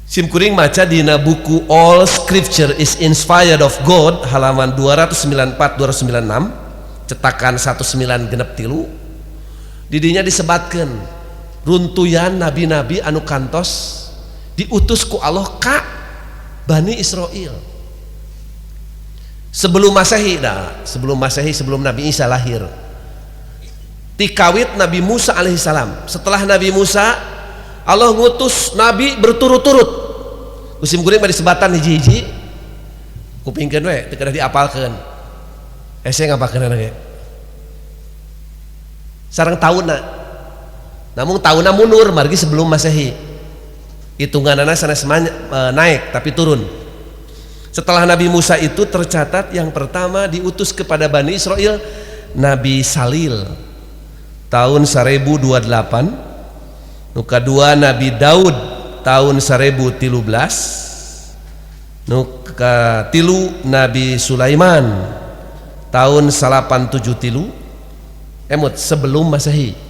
Simkuring maca dina buku All Scripture is Inspired of God halaman 294-296 cetakan 1963 didinya disebatkan runtuyan nabi-nabi anu kantos diutus ku Allah ka Bani Israel sebelum Masehi sebelum Nabi Isa lahir tikawit Nabi Musa alaihissalam. Setelah Nabi Musa Allah ngutus nabi berturut-turut musim kuring mah disebatan hiji-hiji kupingkeun we teu kedah diapalkeun hese ngapakeun ge sareng taunna namun taunna mundur margi sebelum Masehi hitunganana sanes naik tapi turun. Setelah Nabi Musa itu tercatat yang pertama diutus kepada Bani Israel Nabi Salil tahun 1028, nu kadua Nabi Daud tahun 1013, nu katilu Nabi Sulaiman tahun 873 sebelum Masehi.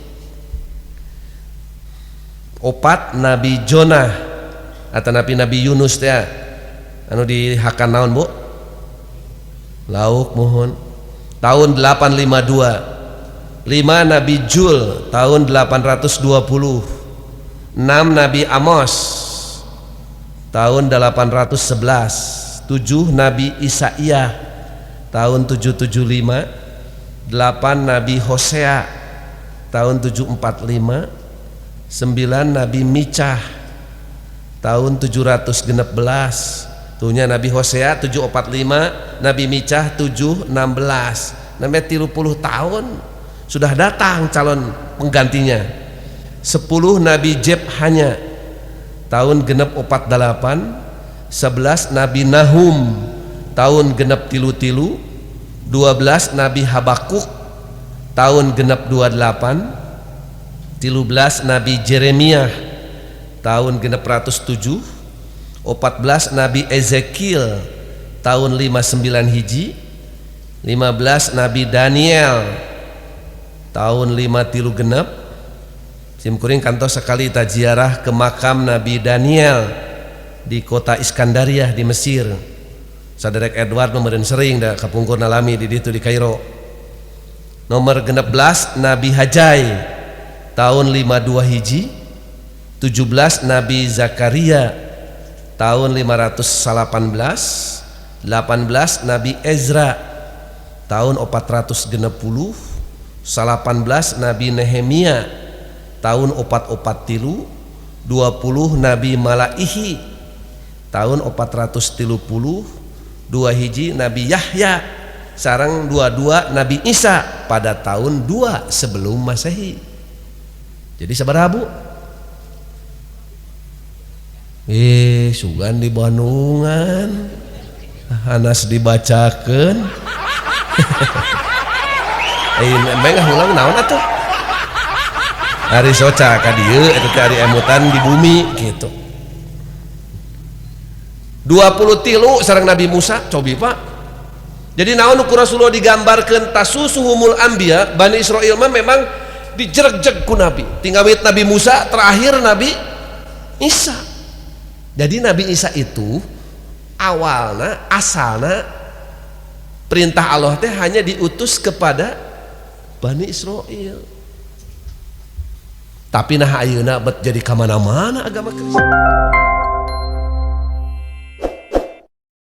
Opat Nabi Jonah atau Nabi Yunus teh anu dihakan naon Bu? Lauk mohon tahun 852. 5 Nabi Jul tahun 820. 6 Nabi Amos tahun 811. 7 Nabi Isaia tahun 775. 8 Nabi Hosea tahun 745. 9 Nabi Micah tahun 716. Tuhnya Nabi Hosea 745, Nabi Micah 716. Namanya 30 tahun sudah datang calon penggantinya. 10 Nabi Jebhanya tahun genep 48. 11 Nabi Nahum tahun genep 33. 12 Nabi Habakuk tahun genep 28. 13 Nabi Jeremiah tahun genep 107. 14 Nabi Ezekiel tahun 59 hiji. 15 Nabi Daniel tahun 53 genep. Simkuring kantos sekali tajiarah ke makam Nabi Daniel di kota Iskandariah di Mesir. Saderek Edward nomeureun sering da kapungkur nalami di ditu di Kairo. Nomor 16 Nabi Hajai tahun 52 hiji. 17 Nabi Zakaria tahun 518. 18 Nabi Ezra tahun 460. 18 Nabi Nehemia tahun 443. 20 Nabi Malaihi tahun 430. 2 hiji Nabi Yahya sareng 22 Nabi Isa pada tahun 2 sebelum Masehi. Jadi sabaraha Bu? Sugan di Bandungan Hanas dibacakeun. Bengah ulang naon atuh? Ari soca ka dieu eta teh ari emutan di bumi gitu. 23 sareng Nabi Musa cobi Pak. Jadi naon ku Rasulullah digambarkeun tasusuhumul anbiya Bani Israil mah memang dijereg-jeg ku Nabi. Tingawit Nabi Musa terakhir Nabi Isa. Jadi Nabi Isa itu awalna asalna perintah Allah teh hanya diutus kepada Bani Israel. Tapi nah ayeuna bet jadi kamana-mana agama Kristen.